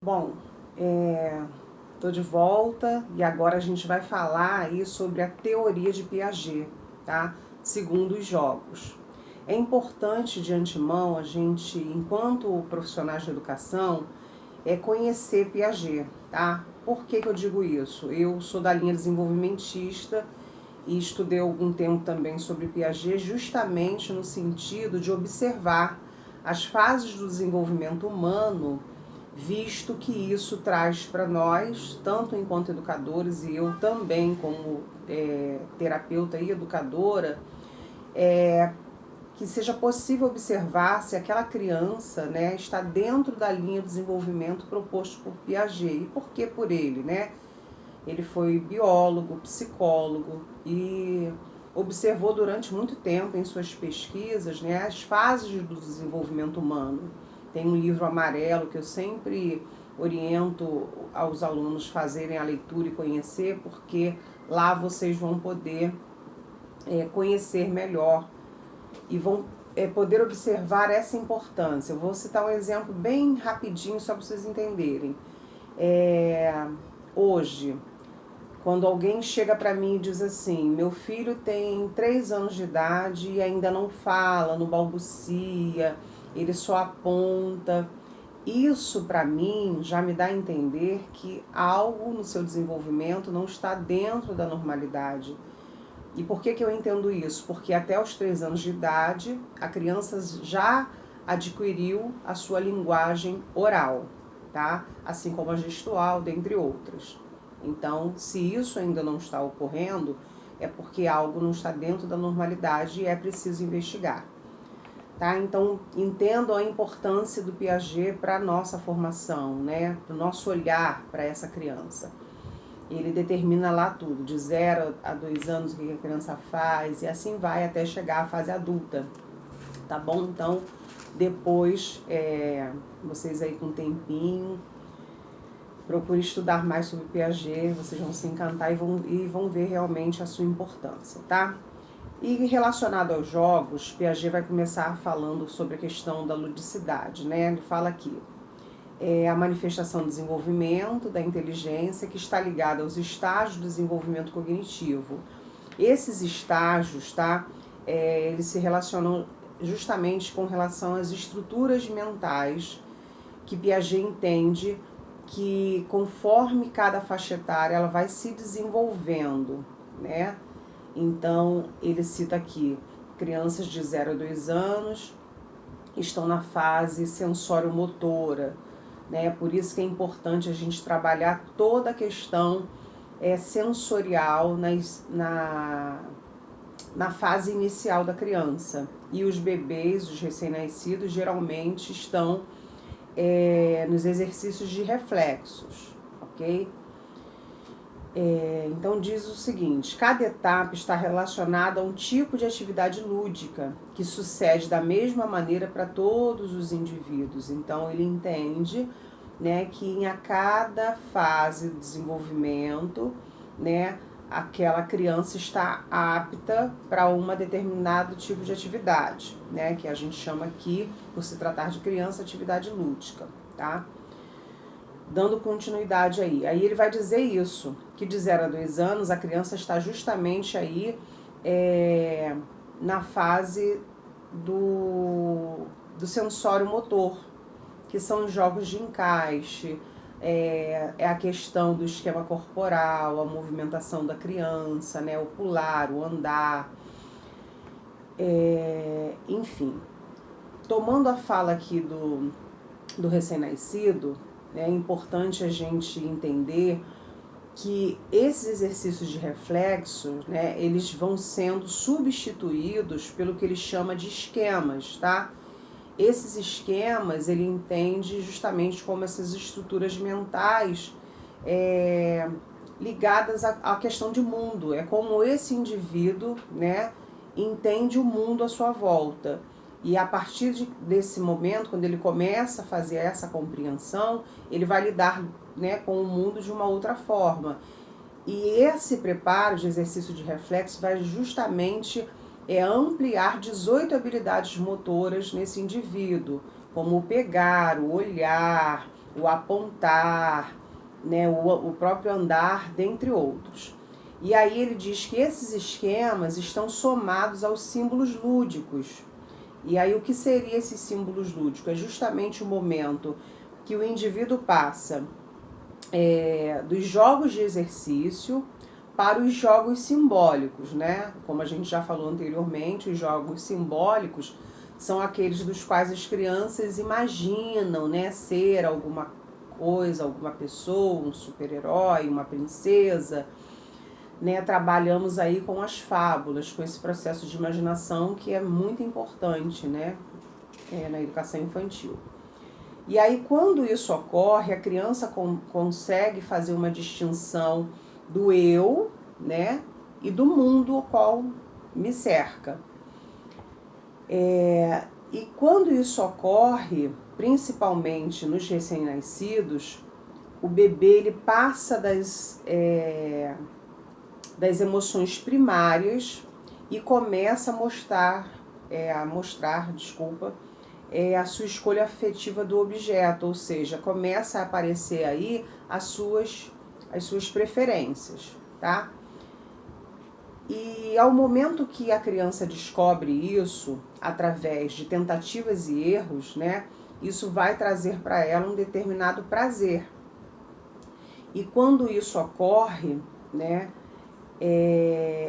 Bom, tô de volta e agora a gente vai falar aí sobre a teoria de Piaget, tá? Segundo os jogos. É importante de antemão a gente, enquanto profissionais de educação, conhecer Piaget, tá? Por que eu digo isso? Eu sou da linha desenvolvimentista e estudei algum tempo também sobre Piaget, justamente no sentido de observar as fases do desenvolvimento humano, visto que isso traz para nós, tanto enquanto educadores e eu também como terapeuta e educadora, que seja possível observar se aquela criança, né, está dentro da linha de desenvolvimento proposto por Piaget. E por que por ele, né? Ele foi biólogo, psicólogo e observou durante muito tempo em suas pesquisas, né, as fases do desenvolvimento humano. Tem um livro amarelo que eu sempre oriento aos alunos fazerem a leitura e conhecer, porque lá vocês vão poder conhecer melhor e vão poder observar essa importância. Eu vou citar um exemplo bem rapidinho só para vocês entenderem. Hoje, quando alguém chega para mim e diz assim, meu filho tem 3 anos de idade e ainda não fala, não balbucia, ele só aponta. Isso para mim já me dá a entender que algo no seu desenvolvimento não está dentro da normalidade. E por que eu entendo isso? Porque até os 3 anos de idade a criança já adquiriu a sua linguagem oral, tá? Assim como a gestual, dentre outras. Então, se isso ainda não está ocorrendo, é porque algo não está dentro da normalidade e é preciso investigar. Tá? Então, entendam a importância do Piaget para a nossa formação, né? Do nosso olhar para essa criança. Ele determina lá tudo, de 0 a 2 anos o que a criança faz, e assim vai até chegar à fase adulta. Tá bom? Então, depois, vocês aí com um tempinho, procure estudar mais sobre Piaget, vocês vão se encantar e vão ver realmente a sua importância, tá? E relacionado aos jogos, Piaget vai começar falando sobre a questão da ludicidade, né? Ele fala aqui, a manifestação do desenvolvimento da inteligência que está ligada aos estágios do desenvolvimento cognitivo. Esses estágios, tá? Eles se relacionam justamente com relação às estruturas mentais que Piaget entende que conforme cada faixa etária ela vai se desenvolvendo, né? Então, ele cita aqui, crianças de 0 a 2 anos estão na fase sensório-motora, né? Por isso que é importante a gente trabalhar toda a questão sensorial na fase inicial da criança. E os bebês, os recém-nascidos, geralmente estão nos exercícios de reflexos, ok? Então diz o seguinte, cada etapa está relacionada a um tipo de atividade lúdica que sucede da mesma maneira para todos os indivíduos. Então ele entende, né, que em a cada fase do desenvolvimento, né, aquela criança está apta para uma determinado tipo de atividade, né, que a gente chama aqui, por se tratar de criança, atividade lúdica, tá? Dando continuidade aí. Aí ele vai dizer isso, que de 0 a 2 anos a criança está justamente aí na fase do sensório motor, que são os jogos de encaixe, a questão do esquema corporal, a movimentação da criança, né, o pular, o andar, enfim. Tomando a fala aqui do recém-nascido, é importante a gente entender que esses exercícios de reflexo, né, eles vão sendo substituídos pelo que ele chama de esquemas, tá? Esses esquemas ele entende justamente como essas estruturas mentais ligadas à questão de mundo. É como esse indivíduo, né, entende o mundo à sua volta. E a partir desse momento, quando ele começa a fazer essa compreensão, ele vai lidar, né, com o mundo de uma outra forma. E esse preparo de exercício de reflexo vai justamente ampliar 18 habilidades motoras nesse indivíduo, como o pegar, o olhar, o apontar, né, o próprio andar, dentre outros. E aí ele diz que esses esquemas estão somados aos símbolos lúdicos. E aí o que seria esses símbolos lúdicos? É justamente o momento que o indivíduo passa dos jogos de exercício para os jogos simbólicos, né? Como a gente já falou anteriormente, os jogos simbólicos são aqueles dos quais as crianças imaginam, né, ser alguma coisa, alguma pessoa, um super-herói, uma princesa, né? Trabalhamos aí com as fábulas, com esse processo de imaginação que é muito importante, né, na educação infantil. E aí, quando isso ocorre, a criança consegue fazer uma distinção do eu, né, e do mundo ao qual me cerca. E quando isso ocorre, principalmente nos recém-nascidos, o bebê ele passa das emoções primárias e começa a mostrar a sua escolha afetiva do objeto, ou seja, começa a aparecer aí as suas preferências, tá? E ao momento que a criança descobre isso, através de tentativas e erros, né, isso vai trazer para ela um determinado prazer. E quando isso ocorre, né,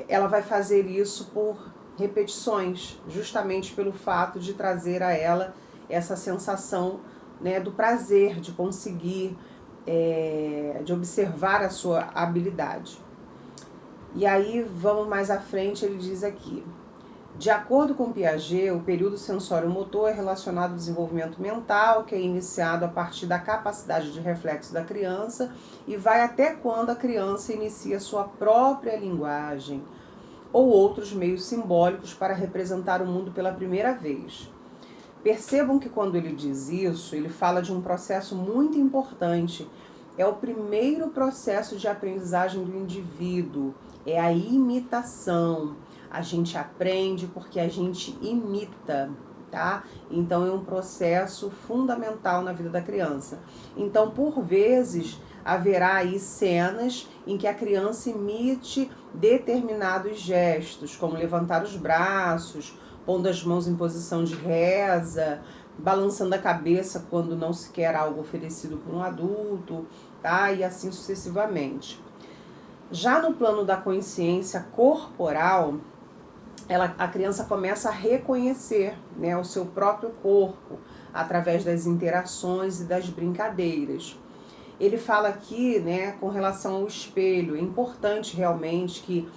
ela vai fazer isso por repetições, justamente pelo fato de trazer a ela essa sensação, né, do prazer, de conseguir, de observar a sua habilidade. E aí, vamos mais à frente, ele diz aqui: de acordo com Piaget, o período sensório-motor é relacionado ao desenvolvimento mental, que é iniciado a partir da capacidade de reflexo da criança e vai até quando a criança inicia sua própria linguagem ou outros meios simbólicos para representar o mundo pela primeira vez. Percebam que quando ele diz isso, ele fala de um processo muito importante. É o primeiro processo de aprendizagem do indivíduo, é a imitação. A gente aprende porque a gente imita, tá? Então é um processo fundamental na vida da criança. Então, por vezes, haverá aí cenas em que a criança imite determinados gestos, como levantar os braços, pondo as mãos em posição de reza, balançando a cabeça quando não se quer algo oferecido por um adulto, tá? E assim sucessivamente. Já no plano da consciência corporal, a criança começa a reconhecer, né, o seu próprio corpo através das interações e das brincadeiras. Ele fala aqui, né, com relação ao espelho. É importante realmente que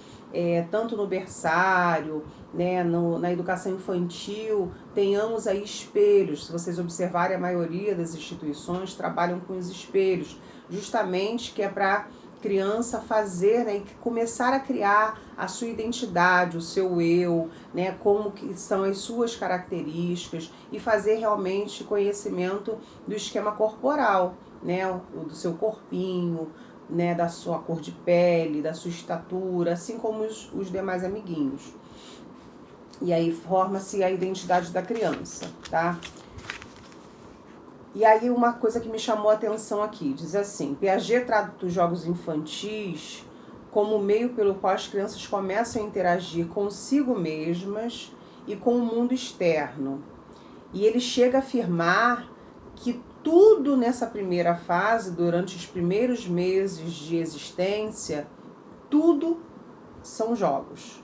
tanto no berçário, né, na educação infantil, tenhamos aí espelhos. Se vocês observarem, a maioria das instituições trabalham com os espelhos, justamente que é para criança fazer, né, e começar a criar a sua identidade, o seu eu, né, como que são as suas características e fazer realmente conhecimento do esquema corporal, né, do seu corpinho, né, da sua cor de pele, da sua estatura, assim como os demais amiguinhos. E aí forma-se a identidade da criança, tá? E aí uma coisa que me chamou a atenção aqui, diz assim: Piaget trata os jogos infantis como o meio pelo qual as crianças começam a interagir consigo mesmas e com o mundo externo. E ele chega a afirmar que tudo nessa primeira fase, durante os primeiros meses de existência, tudo são jogos.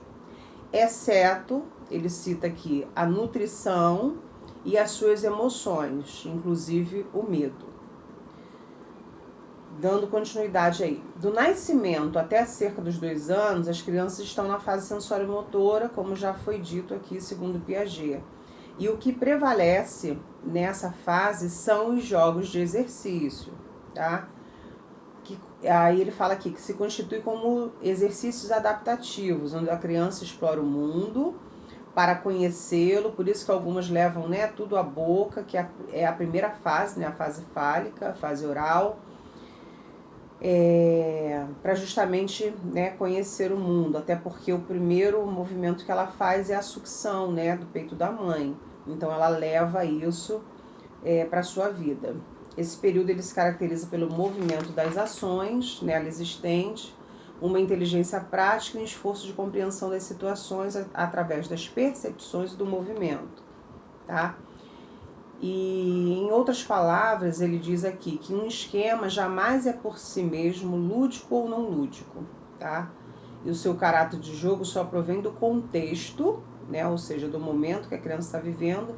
Exceto, ele cita aqui, a nutrição e as suas emoções, inclusive o medo. Dando continuidade aí. Do nascimento até cerca dos 2 anos, as crianças estão na fase sensório-motora, como já foi dito aqui, segundo Piaget. E o que prevalece nessa fase são os jogos de exercício, tá? Aí ele fala aqui que se constitui como exercícios adaptativos, onde a criança explora o mundo para conhecê-lo, por isso que algumas levam, né, tudo à boca, que é a primeira fase, né, a fase fálica, a fase oral, para justamente, né, conhecer o mundo, até porque o primeiro movimento que ela faz é a sucção, né, do peito da mãe. Então ela leva isso para a sua vida. Esse período ele se caracteriza pelo movimento das ações nela existentes, uma inteligência prática e um esforço de compreensão das situações através das percepções do movimento, tá? E, em outras palavras, ele diz aqui que um esquema jamais é por si mesmo lúdico ou não lúdico, tá? E o seu caráter de jogo só provém do contexto, né? Ou seja, do momento que a criança está vivendo,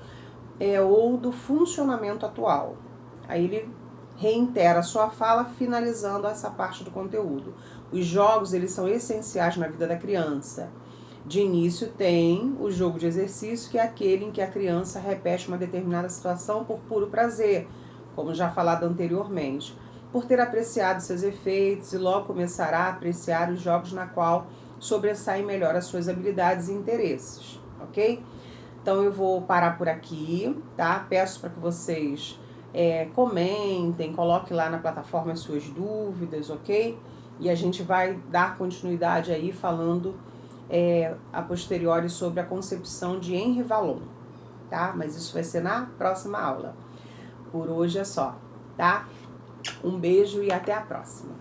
ou do funcionamento atual. Aí ele reitera a sua fala, finalizando essa parte do conteúdo. Os jogos, eles são essenciais na vida da criança. De início tem o jogo de exercício, que é aquele em que a criança repete uma determinada situação por puro prazer, como já falado anteriormente, por ter apreciado seus efeitos e logo começará a apreciar os jogos na qual sobressaem melhor as suas habilidades e interesses, ok? Então eu vou parar por aqui, tá? Peço para que vocês comentem, coloquem lá na plataforma as suas dúvidas, ok? E a gente vai dar continuidade aí falando a posteriori sobre a concepção de Henri Vallon, tá? Mas isso vai ser na próxima aula. Por hoje é só, tá? Um beijo e até a próxima.